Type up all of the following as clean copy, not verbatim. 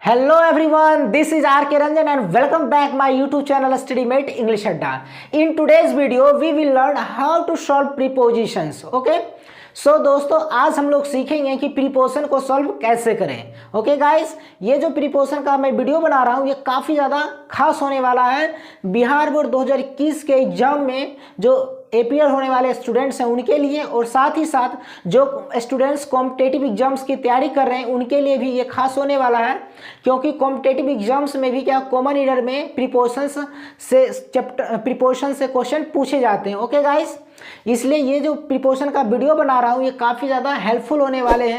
Hello everyone, this is RK Ranjan and welcome back my YouTube channel StudyMate English Adda. In today's video we will learn how to solve prepositions. Okay? So दोस्तों आज हम लोग सीखेंगे कि preposition को solve कैसे करें. Okay guys, ये जो प्रीपोजिशन का मैं वीडियो बना रहा हूँ ये काफ़ी ज़्यादा खास होने वाला है. बिहार बोर्ड 2021 के एग्जाम में जो अपियर होने वाले स्टूडेंट्स हैं उनके लिए, और साथ ही साथ जो स्टूडेंट्स कॉम्पिटेटिव एग्जाम्स की तैयारी कर रहे हैं उनके लिए भी ये खास होने वाला है. क्योंकि कॉम्पिटेटिव एग्जाम्स में भी क्या कॉमन ईयर में प्रीपोजिशंस से क्वेश्चन पूछे जाते हैं. ओके गाइस, इसलिए ये जो प्रीपोजिशन का वीडियो बना रहा हूँ ये काफ़ी ज़्यादा हेल्पफुल होने वाले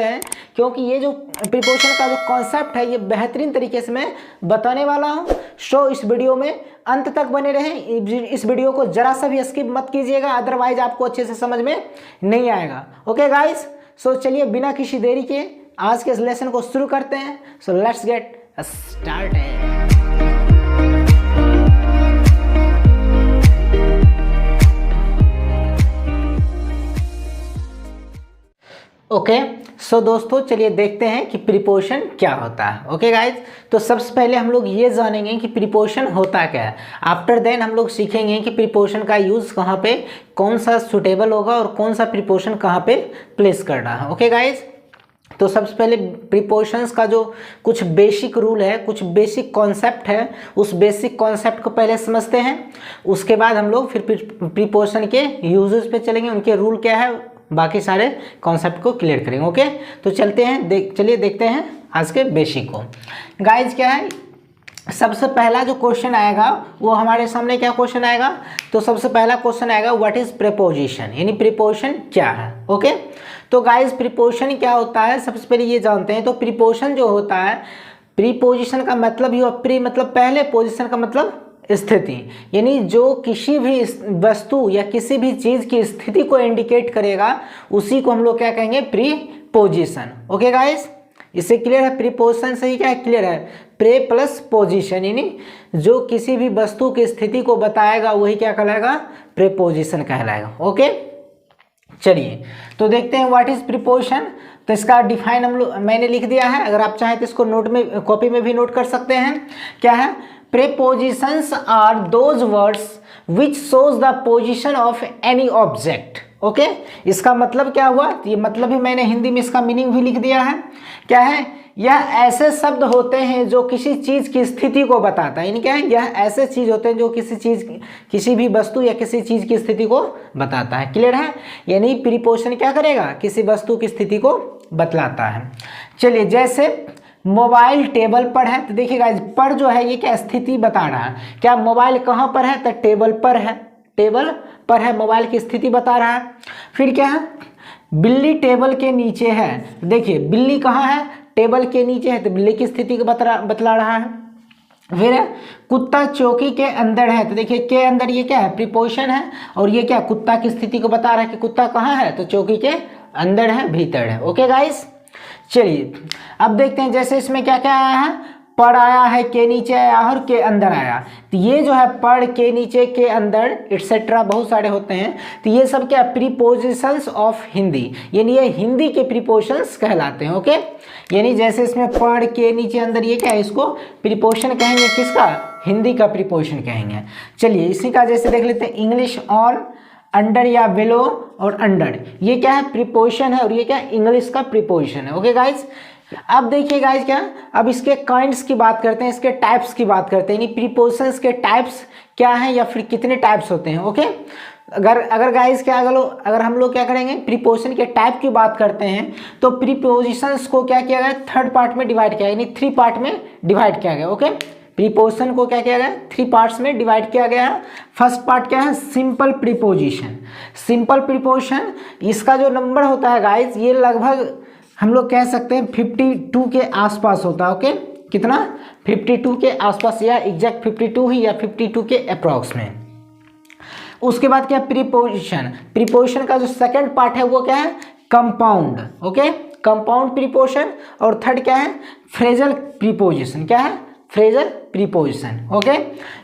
हैं क्योंकि ये जो प्रीपोजिशन का जो कॉन्सेप्ट है ये बेहतरीन तरीके से मैं बताने वाला हूँ. सो इस वीडियो में अंत तक बने रहें. इस वीडियो को जरा सा भी स्किप मत कीजिएगा, अदरवाइज आपको अच्छे से समझ में नहीं आएगा. ओके गाइस, सो चलिए बिना किसी देरी के आज के इस लेसन को शुरू करते हैं. So let's get started. Okay, so दोस्तों चलिए देखते हैं कि प्रीपोजिशन क्या होता है. ओके गाइज, तो सबसे पहले हम लोग ये जानेंगे कि प्रीपोजिशन होता क्या है. आफ्टर देन हम लोग सीखेंगे कि प्रीपोजिशन का यूज़ कहाँ पे, कौन सा सुटेबल होगा और कौन सा प्रीपोजिशन कहाँ पे प्लेस करना है. ओके गाइज, तो सबसे पहले प्रीपोजिशंस का जो कुछ बेसिक रूल है, कुछ बेसिक कॉन्सेप्ट है, उस बेसिक कॉन्सेप्ट को पहले समझते हैं. उसके बाद हम लोग फिर प्रीपोजिशन के यूजेस पे चलेंगे, उनके रूल क्या है, बाकी सारे कॉन्सेप्ट को क्लियर करेंगे. ओके, तो चलते हैं, चलिए देखते हैं आज के बेसिक को. गाइज क्या है, सबसे पहला जो क्वेश्चन आएगा वो हमारे सामने क्या क्वेश्चन आएगा, तो सबसे पहला क्वेश्चन आएगा व्हाट इज प्रीपोजिशन, यानी प्रीपोजिशन क्या है. ओके, तो गाइज प्रीपोजिशन क्या होता है सबसे पहले ये जानते हैं. तो प्रीपोजिशन जो होता है, प्रीपोजिशन का मतलब ही प्री मतलब पहले, पोजिशन का मतलब स्थिति, यानी जो किसी भी वस्तु या किसी भी चीज़ की स्थिति को इंडिकेट करेगा उसी को हम लोग क्या कहेंगे, प्रीपोजिशन. ओके गाइस, इससे क्लियर है. प्रीपोजिशन से ही क्या है, क्लियर है. प्रे प्लस पोजिशन, यानी जो किसी भी वस्तु की स्थिति को बताएगा वही क्या कहलाएगा, प्रीपोजिशन कहलाएगा. ओके, चलिए तो देखते हैं व्हाट इज प्रीपोजिशन. तो इसका डिफाइन मैंने लिख दिया है, अगर आप चाहें तो इसको नोट में, कॉपी में भी नोट कर सकते हैं. क्या है, prepositions are those words which shows the position of any object. Okay, इसका मतलब क्या हुआ, ये मतलब भी मैंने हिंदी में इसका मीनिंग भी लिख दिया है. क्या है, यह ऐसे शब्द होते हैं जो किसी चीज़ की स्थिति को बताता है. यानी क्या है, यह ऐसे चीज़ होते हैं जो किसी भी वस्तु या किसी चीज़ की स्थिति को बताता है. क्लियर है, यानी प्रीपोजिशन क्या करेगा, किसी वस्तु की स्थिति को बतलाता है. चलिए जैसे मोबाइल टेबल पर है, तो देखिएगा पर जो है ये क्या स्थिति बता रहा है. क्या मोबाइल कहाँ पर है, तो टेबल पर है. टेबल पर है, मोबाइल की स्थिति बता रहा है. फिर क्या है, बिल्ली टेबल के नीचे है. देखिए बिल्ली कहाँ है, टेबल के नीचे है, तो बिल्ली की स्थिति को बतला रहा है. फिर है कुत्ता चौकी के अंदर है, तो देखिए के अंदर ये क्या है, प्रीपोजिशन है, और ये क्या कुत्ता की स्थिति को बता रहा है कि कुत्ता कहाँ है, तो चौकी के अंदर है, भीतर है. ओके गाइस, चलिए अब देखते हैं. जैसे इसमें क्या क्या आया है, पर आया है, के नीचे आया और के अंदर आया. तो ये जो है पर, के नीचे, के अंदर एटसेट्रा बहुत सारे होते हैं. तो ये सब क्या, प्रीपोजिशंस ऑफ हिंदी, यानी ये हिंदी के प्रीपोजिशंस कहलाते हैं. ओके, यानी जैसे इसमें पर, के नीचे, अंदर, ये क्या है, इसको प्रीपोजिशन कहेंगे. किसका, हिंदी का प्रीपोजिशन कहेंगे. चलिए इसी का जैसे देख लेते हैं, इंग्लिश ऑन, अंडर या बिलो और अंडर, ये क्या है, प्रीपोजिशन है, और ये क्या, इंग्लिश का प्रीपोजिशन है. ओके गाइज, अब देखिए गाइज क्या, अब इसके काइंड्स की बात करते हैं, इसके टाइप्स की बात करते हैं, यानी प्रीपोजिशंस के टाइप्स क्या हैं या फिर कितने टाइप्स होते हैं. ओके, अगर गाइज क्या, अगर हम लोग क्या करेंगे, प्रीपोजिशन के टाइप की बात करते हैं, तो प्रीपोजिशंस को क्या किया गया, थर्ड पार्ट में डिवाइड किया, यानी 3 पार्ट में डिवाइड किया गया. ओके, प्रीपोजिशन को क्या किया गया, 3 पार्ट्स में डिवाइड किया गया है. फर्स्ट पार्ट क्या है, सिंपल प्रीपोजिशन. सिंपल प्रीपोजिशन, इसका जो नंबर होता है गाइज, ये लगभग हम लोग कह सकते हैं 52 के आसपास होता है. ओके, कितना, 52 के आसपास, या एग्जैक्ट 52 ही, या 52 के अप्रॉक्स में. उसके बाद क्या, प्रीपोजिशन. प्रीपोजिशन का जो सेकंड पार्ट है वो क्या है, कंपाउंड. Okay, compound preposition. और थर्ड क्या है, फ्रेजल प्रीपोजिशन. क्या है, फ्रेजल प्रीपोजिशन. ओके,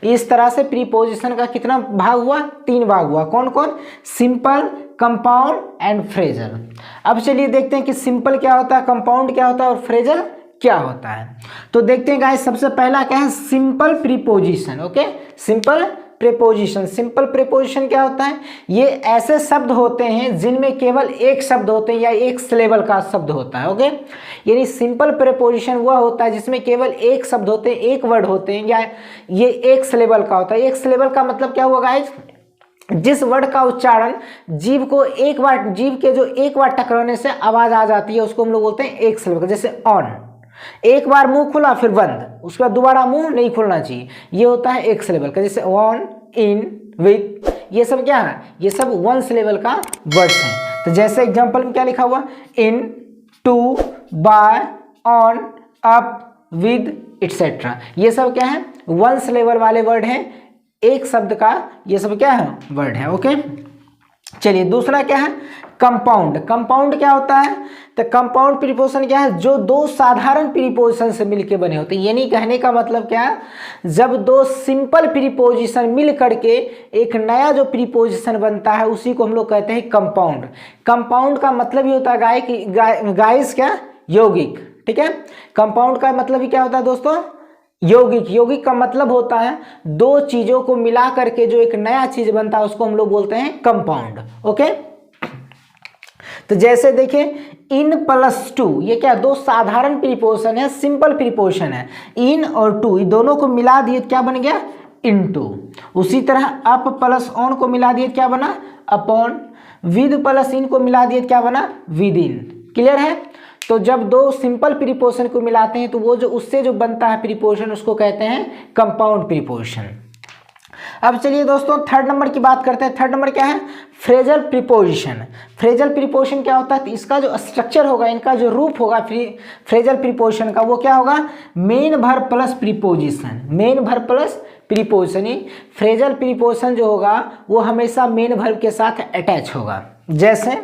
इस तरह से प्रीपोजिशन का कितना भाग हुआ, 3 भाग हुआ. कौन कौन, सिंपल, कंपाउंड एंड फ्रेजल. अब चलिए देखते हैं कि सिंपल क्या होता है, कंपाउंड क्या होता है और फ्रेजल क्या होता है। तो देखते हैं गाइस, सबसे पहला क्या है, simple preposition. Okay, simple preposition. Simple preposition क्या होता है, ये ऐसे शब्द होते हैं जिनमें केवल एक शब्द होते हैं या एक सिलेबल का शब्द होता है। ओके, यानी सिंपल प्रीपोजिशन वह होता है जिसमें केवल एक शब्द होते हैं, एक वर्ड होते हैं, या ये एक सिलेबल का होता है। एक सिलेबल का मतलब क्या हुआ गाइस, जिस वर्ड का उच्चारण जीभ को एक बार, जीभ के जो एक बार टकराने से आवाज आ जाती है उसको हम लोग बोलते हैं एक सिलेबल। जैसे ऑन, एक बार मुंह खुला फिर बंद, उसके बाद दोबारा मुंह नहीं खुलना चाहिए, ये होता है एक सिलेबल का। जैसे ऑन, इन, विथ, ये सब क्या है, ये सब वन सिलेबल का वर्ड्स हैं। तो जैसे एग्जांपल में क्या लिखा हुआ, in, to, by, on, up, with, etcetera, ये सब क्या है, वन सिलेबल वाले वर्ड हैं, एक शब्द का ये सब क्या है, वर्ड है। ओके, चलिए दूसरा क्या है, कंपाउंड। कंपाउंड क्या होता है, तो कंपाउंड प्रीपोजिशन क्या है, जो दो साधारण प्रीपोजिशन से मिलके बने होते हैं। यानी कहने का मतलब क्या है, जब दो सिंपल प्रीपोजिशन मिल करके एक नया जो प्रीपोजिशन बनता है उसी को हम लोग कहते हैं कंपाउंड। कंपाउंड का मतलब ही होता है गाइस क्या, यौगिक। ठीक है, कंपाउंड का मतलब ही क्या होता है दोस्तों, यौगिक। यौगिक का मतलब होता है दो चीजों को मिला करके जो एक नया चीज बनता है उसको हम लोग बोलते हैं कंपाउंड। ओके, तो जैसे देखिए इन प्लस टू, ये क्या, दो साधारण प्रीपोजिशन है, सिंपल प्रीपोजिशन है। इन और टू, ये दोनों को मिला दिए क्या बन गया, इनटू। उसी तरह अप प्लस ऑन को मिला दिए क्या बना, अपॉन। विद प्लस इन को मिला दिए क्या बना, विद इन। क्लियर है। तो जब दो सिंपल प्रीपोजिशन को मिलाते हैं तो वो जो उससे जो बनता है प्रीपोजिशन उसको कहते हैं कंपाउंड प्रीपोजिशन। अब चलिए दोस्तों थर्ड नंबर की बात करते हैं। थर्ड नंबर क्या है, फ्रेजल प्रीपोजिशन। फ्रेजल प्रीपोजिशन क्या होता है, तो इसका जो स्ट्रक्चर होगा, इनका जो रूप होगा फ्रेजल प्रीपोजिशन का, वो क्या होगा, main verb plus preposition. Main verb plus preposition. Phrasal preposition जो होगा वो हमेशा मेन वर्ब के साथ अटैच होगा। जैसे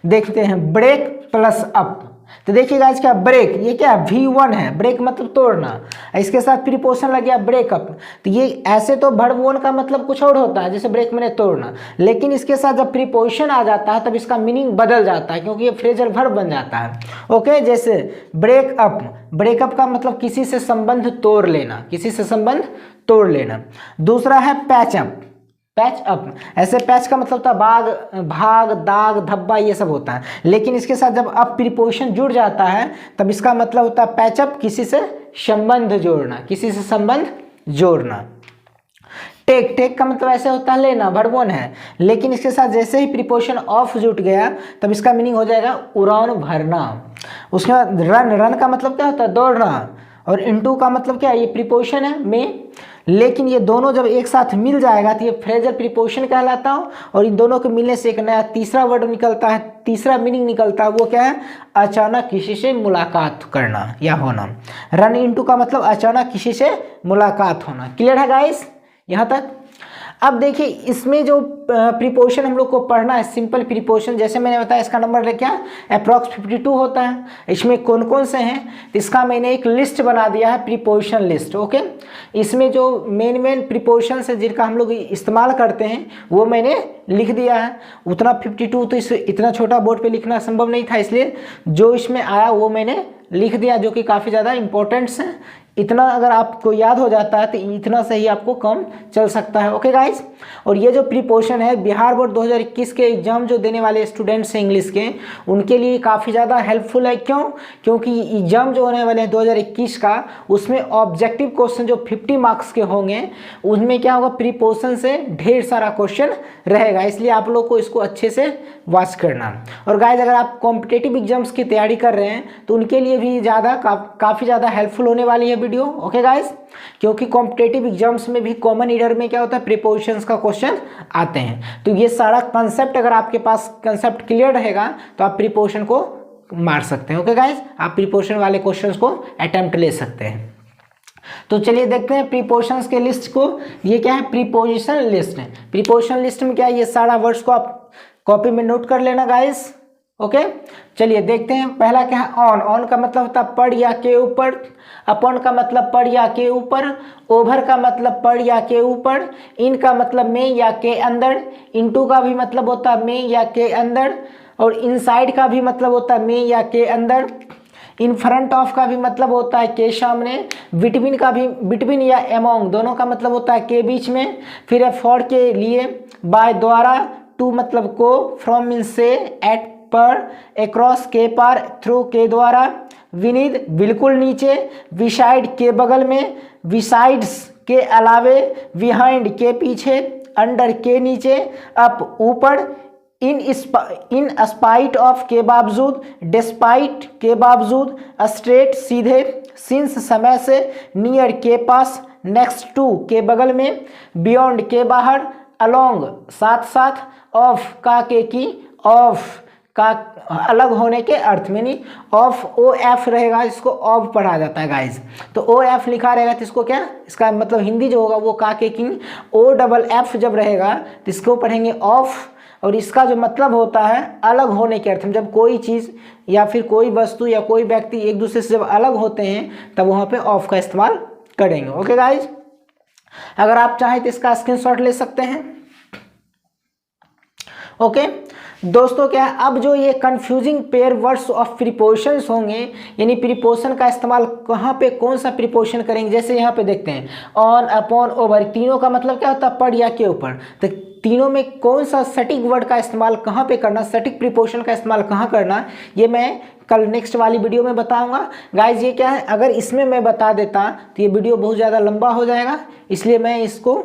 देखते हैं ब्रेक प्लस अप, तो देखिए गाइस क्या, ब्रेक ये क्या V1 है, ब्रेक मतलब तोड़ना, इसके साथ प्रीपोजिशन लग गया ब्रेकअप। तो ये ऐसे तो वर्ब वन का मतलब कुछ और होता है, जैसे ब्रेक मैंने तोड़ना, लेकिन इसके साथ जब प्रीपोजिशन आ जाता है तब इसका मीनिंग बदल जाता है क्योंकि ये फ्रेजल वर्ब बन जाता है। ओके, जैसे ब्रेकअप, ब्रेकअप का मतलब किसी से संबंध तोड़ लेना, किसी से संबंध तोड़ लेना। दूसरा है पैचअप। पैच अप, ऐसे पैच का मतलब था भाग, दाग, धब्बा, ये सब होता है, लेकिन इसके साथ जब अप प्रीपोजिशन जुड़ जाता है तब इसका मतलब होता है पैचअप, किसी से संबंध जोड़ना, किसी से संबंध जोड़ना। टेक, टेक का मतलब ऐसे होता है लेना, वर्ब वन है, लेकिन इसके साथ जैसे ही प्रीपोजिशन ऑफ जुट गया तब इसका मीनिंग हो जाएगा उड़ान भरना। उसके बाद रन, रन का मतलब क्या होता है, दौड़ना, और इनटू का मतलब क्या है, ये प्रीपोजिशन है में, लेकिन ये दोनों जब एक साथ मिल जाएगा तो ये फ्रेजल प्रीपोजिशन कहलाता है, और इन दोनों के मिलने से एक नया तीसरा वर्ड निकलता है, तीसरा मीनिंग निकलता है, वो क्या है, अचानक किसी से मुलाकात करना या होना। रन इनटू का मतलब अचानक किसी से मुलाकात होना। क्लियर है गाइस यहाँ तक। अब देखिए इसमें जो प्रीपोजिशन हम लोग को पढ़ना है, सिंपल प्रीपोजिशन, जैसे मैंने बताया इसका नंबर क्या अप्रॉक्स 52 होता है। इसमें कौन कौन से हैं, तो इसका मैंने एक लिस्ट बना दिया है, प्रीपोजिशन लिस्ट। ओके, इसमें जो मेन प्रीपोजिशन है जिनका हम लोग इस्तेमाल करते हैं वो मैंने लिख दिया है। उतना 52 तो इतना छोटा बोर्ड पे लिखना संभव नहीं था, इसलिए जो इसमें आया वो मैंने लिख दिया, जो कि काफ़ी ज़्यादा इंपॉर्टेंट्स हैं। इतना अगर आपको याद हो जाता है तो इतना से ही आपको कम चल सकता है। ओके गाइस, और ये जो प्रीपोजिशन है बिहार बोर्ड 2021 के एग्जाम जो देने वाले स्टूडेंट्स हैं इंग्लिश के, उनके लिए काफ़ी ज़्यादा हेल्पफुल है। क्यों? क्योंकि एग्जाम जो होने वाले हैं 2021 का, उसमें ऑब्जेक्टिव क्वेश्चन जो 50 मार्क्स के होंगे उनमें क्या होगा, प्रीपोजिशन से ढेर सारा क्वेश्चन रहेगा, इसलिए आप लोग को इसको अच्छे से वॉच करना। और गाइस अगर आप कॉम्पिटेटिव एग्जाम्स की तैयारी कर रहे हैं तो उनके लिए भी काफ़ी ज़्यादा हेल्पफुल होने वाली है वीडियो। ओके गाइस, क्योंकि कॉम्पिटेटिव एग्जाम्स में भी कॉमन ईयर में क्या होता है, प्रीपोजिशंस का क्वेश्चन आते हैं। तो ये सारा कंसेप्ट अगर आपके पास कंसेप्ट क्लियर रहेगा तो आप प्रीपोजिशन को मार सकते हैं। ओके गाइस, आप प्रीपोजिशन वाले क्वेश्चंस को अटेम्प्ट ले सकते हैं। तो चलिए देखते हैं प्रीपोजिशंस के लिस्ट को। ये क्या है, प्रीपोजिशन लिस्ट है। प्रीपोजिशन लिस्ट में क्या है, ये सारा वर्ड्स को आप कॉपी में नोट कर लेना गाइस। ओके, चलिए देखते हैं। पहला क्या है, ऑन। ऑन का मतलब होता है पर या के ऊपर। अपॉन का मतलब पर या के ऊपर। ओवर का मतलब पर या के ऊपर। इन का मतलब में या के अंदर। इनटू का भी मतलब होता है में या के अंदर। और इनसाइड का भी मतलब होता है में या के अंदर। इन फ्रंट ऑफ का भी मतलब होता है के सामने, बिटवीन का भी, बिटवीन या अमोंग दोनों का मतलब होता है के बीच में, फिर है फॉर के लिए, बाय द्वारा, टू मतलब को, फ्रॉम मीन से, एट पर, अक्रॉस के पार, थ्रू के द्वारा, विनीत बिल्कुल नीचे, बिसाइड के बगल में, बिसाइड्स के अलावे, बिहाइंड के पीछे, अंडर के नीचे, अप ऊपर, इन स्पाइट ऑफ के बावजूद, डिस्पाइट के बावजूद, स्ट्रेट सीधे, सिंस समय से, नियर के पास, नेक्स्ट टू के बगल में, बियॉन्ड के बाहर, अलोंग साथ साथ, ऑफ का के की, ऑफ का अलग होने के अर्थ में, नहीं ऑफ ओ एफ रहेगा, इसको ऑफ पढ़ा जाता है गाइज। तो ओ एफ लिखा रहेगा तो इसको क्या, इसका मतलब हिंदी जो होगा वो का के की, ओ डबल एफ जब रहेगा तो इसको पढ़ेंगे ऑफ, और इसका जो मतलब होता है अलग होने के अर्थ में, जब कोई चीज़ या फिर कोई वस्तु या कोई व्यक्ति एक दूसरे से जब अलग होते हैं तब वहाँ पे ऑफ का इस्तेमाल करेंगे। ओके गाइज, अगर आप चाहें तो इसका स्क्रीनशॉट ले सकते हैं। ओके दोस्तों, क्या है अब जो ये confusing pair words of prepositions होंगे, यानी प्रीपोजिशन का इस्तेमाल कहाँ पे, कौन सा प्रीपोजिशन करेंगे, जैसे यहाँ पे देखते हैं ऑन, अपॉन, ओवर, तीनों का मतलब क्या होता है, पर या के ऊपर। तो तीनों में कौन सा सटीक वर्ड का इस्तेमाल कहाँ पे करना, सटीक प्रीपोजिशन का इस्तेमाल कहाँ करना, ये मैं कल नेक्स्ट वाली वीडियो में बताऊंगा। गाइज ये क्या है, अगर इसमें मैं बता देता तो ये वीडियो बहुत ज़्यादा लंबा हो जाएगा, इसलिए मैं इसको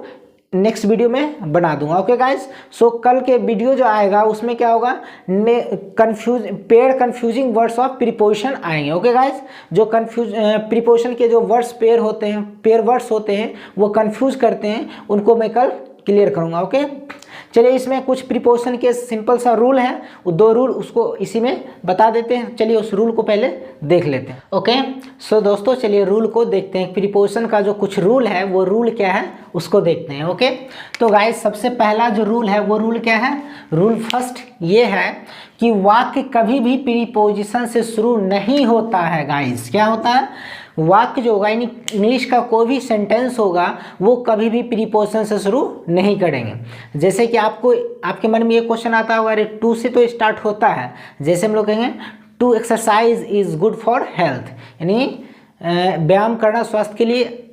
नेक्स्ट वीडियो में बना दूंगा। ओके गाइज, सो कल के वीडियो जो आएगा उसमें क्या होगा, pair confusing words of preposition आएंगे। ओके गाइज, जो प्रीपोजिशन के जो वर्ड्स पेयर होते हैं, पेयर वर्ड्स होते हैं वो कंफ्यूज करते हैं, उनको मैं कल क्लियर करूंगा। ओके चलिए, इसमें कुछ प्रीपोजिशन के सिंपल सा रूल है, वो 2 रूल उसको इसी में बता देते हैं। चलिए उस रूल को पहले देख लेते हैं। ओके सो दोस्तों, चलिए रूल को देखते हैं, प्रीपोजिशन का जो कुछ रूल है वो रूल क्या है उसको देखते हैं। ओके तो गाइस, सबसे पहला जो रूल है वो रूल क्या है, रूल फर्स्ट ये है कि वाक्य कभी भी प्रीपोजिशन से शुरू नहीं होता है। गाइस क्या होता है, वाक्य जो होगा यानी इंग्लिश का कोई भी सेंटेंस होगा वो कभी भी प्रीपोजिशन से शुरू नहीं करेंगे। जैसे कि आपको आपके मन में ये क्वेश्चन आता होगा, अरे टू से तो स्टार्ट होता है, जैसे हम लोग कहेंगे to exercise is good for health, यानी व्यायाम करना स्वास्थ्य के लिए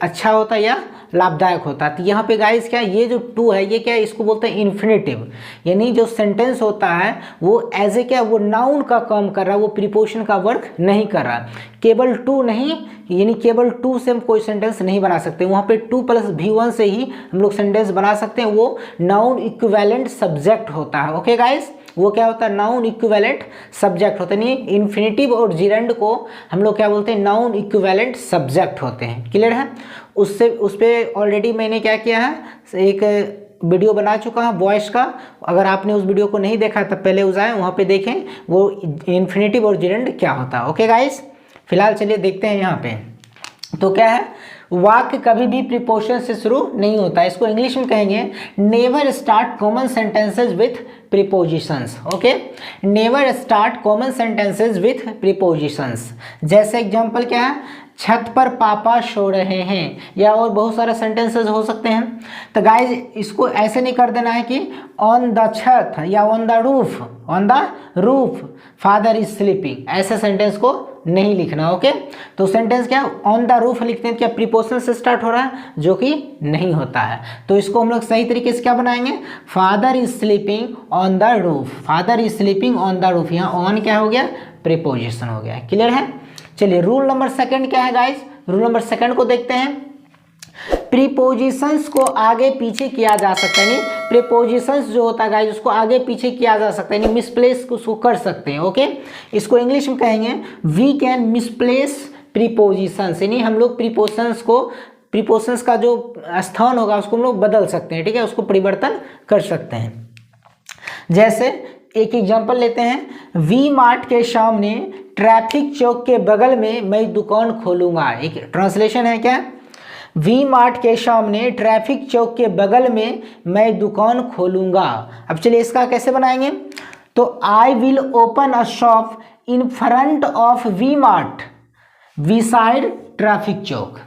अच्छा होता है या लाभदायक होता है। तो यहाँ पे गाइस क्या, ये जो टू है ये क्या है, इसको बोलते हैं इन्फिनेटिव, यानी जो सेंटेंस होता है वो एज ए क्या, वो नाउन का काम कर रहा है, वो प्रीपोजिशन का वर्क नहीं कर रहा। केवल टू नहीं, यानी केवल टू से हम कोई सेंटेंस नहीं बना सकते, वहाँ पे 2 + V1 से ही हम लोग सेंटेंस बना सकते हैं, वो नाउन इक्विवेलेंट सब्जेक्ट होता है। ओके गाइस, वो क्या होता है, नाउन इक्विवेलेंट सब्जेक्ट होते हैं। इन्फिनेटिव और जिरेंड को हम लोग क्या बोलते हैं, नाउन इक्विवेलेंट सब्जेक्ट होते हैं। क्लियर है, उससे उस पर ऑलरेडी मैंने क्या किया है, एक वीडियो बना चुका है वॉइस का, अगर आपने उस वीडियो को नहीं देखा तब पहले उस आए वहाँ पे देखें वो इन्फिनेटिव और जिरेंड क्या होता है। ओके गाइस, फिलहाल चलिए देखते हैं यहाँ पे। तो क्या है, वाक्य कभी भी प्रीपोजिशन से शुरू नहीं होता है, इसको इंग्लिश में कहेंगे never start common sentences with prepositions. Okay, never start common sentences with prepositions. जैसे एग्जांपल क्या है, छत पर पापा सो रहे हैं, या और बहुत सारे सेंटेंसेस हो सकते हैं। तो गाइज इसको ऐसे नहीं कर देना है कि ऑन द छत या on the roof father is sleeping, ऐसे सेंटेंस को नहीं लिखना। ओके, तो सेंटेंस क्या, ऑन द रूफ लिखते हैं, क्या प्रीपोजिशन से स्टार्ट हो रहा है, जो कि नहीं होता है। तो इसको हम लोग सही तरीके से क्या बनाएंगे, father is sleeping on the roof, father is sleeping on the roof, यहाँ ऑन क्या हो गया, प्रीपोजिशन हो गया। क्लियर है, चलिए रूल नंबर 2 क्या है गाइस, रूल नंबर 2 को देखते हैं। प्रीपोजिशंस को आगे पीछे किया जा सकता है, नहीं प्रीपोजिशंस जो होता है गाइस उसको आगे पीछे किया जा सकता है, नहीं मिसप्लेस उसको कर सकते हैं। ओके, इसको इंग्लिश में कहेंगे वी कैन मिसप्लेस प्रीपोजिशंस, यानी हम लोग प्रीपोजिशंस का जो स्थान होगा उसको हम लोग बदल सकते हैं। ठीक है, उसको परिवर्तन कर सकते हैं। जैसे एक एग्जांपल लेते हैं, वी मार्ट के सामने ट्रैफिक चौक के बगल में मैं दुकान खोलूंगा। एक ट्रांसलेशन है क्या, वी मार्ट के सामने ट्रैफिक चौक के बगल में मैं दुकान खोलूंगा। अब चलिए इसका कैसे बनाएंगे, तो I will open a shop in front of V Mart beside traffic चौक।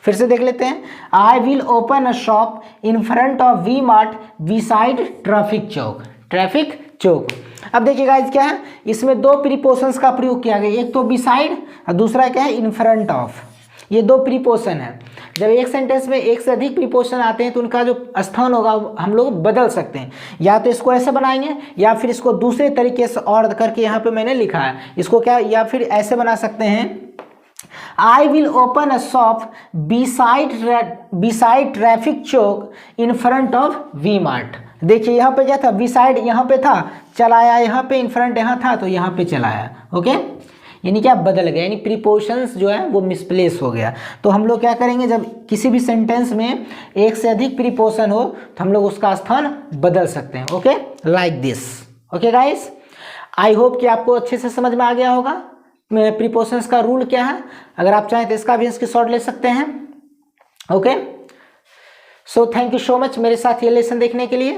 फिर से देख लेते हैं, I will open a shop in front of V Mart beside traffic चौक, ट्रैफिक चोक। अब देखिए गाइज क्या है, इसमें दो प्रीपोशंस का प्रयोग किया गया, एक तो बिसाइड और दूसरा क्या है इन फ्रंट ऑफ। ये दो प्रीपोशन है। जब एक सेंटेंस में एक से अधिक प्रीपोशन आते हैं तो उनका जो स्थान होगा हम लोग बदल सकते हैं, या तो इसको ऐसे बनाएंगे या फिर इसको दूसरे तरीके से और करके यहाँ पे मैंने लिखा है इसको क्या, या फिर ऐसे बना सकते हैं I will open a shop beside traffic choke in front of V-Mart। देखिए यहाँ पे क्या था, beside यहाँ पे था, चलाया यहाँ पे, in front यहाँ था तो यहाँ पे चलाया। ओके, यानी क्या बदल गया, यानी प्रीपोशंस जो है वो मिसप्लेस हो गया। तो हम लोग क्या करेंगे, जब किसी भी सेंटेंस में एक से अधिक प्रीपोशन हो तो हम लोग उसका स्थान बदल सकते हैं। Okay, like this. Okay guys, I hope कि आपको अच्छे से समझ में आ गया होगा प्रीपोशंस का रूल क्या है। अगर आप चाहें तो इसका भी स्क्रीनशॉट ले सकते हैं। Okay, so thank you so much मेरे साथ ये लेसन देखने के लिए।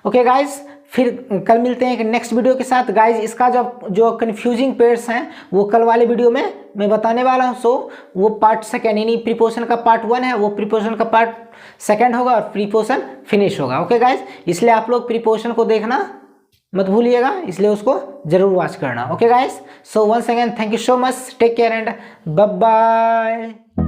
ओके गाइज, फिर कल मिलते हैं एक नेक्स्ट वीडियो के साथ। गाइज इसका जो कंफ्यूजिंग पेयर्स हैं वो कल वाले वीडियो में मैं बताने वाला हूँ। सो वो पार्ट सेकेंड, यानी प्रीपोशन का पार्ट 1 है, वो प्रीपोशन का पार्ट 2 होगा और प्रीपोशन फिनिश होगा। ओके गाइज, इसलिए आप लोग प्रीपोशन को देखना मत भूलिएगा, इसलिए उसको जरूर वॉच करना। Okay guys, so once again thank you so much, take care and bye bye.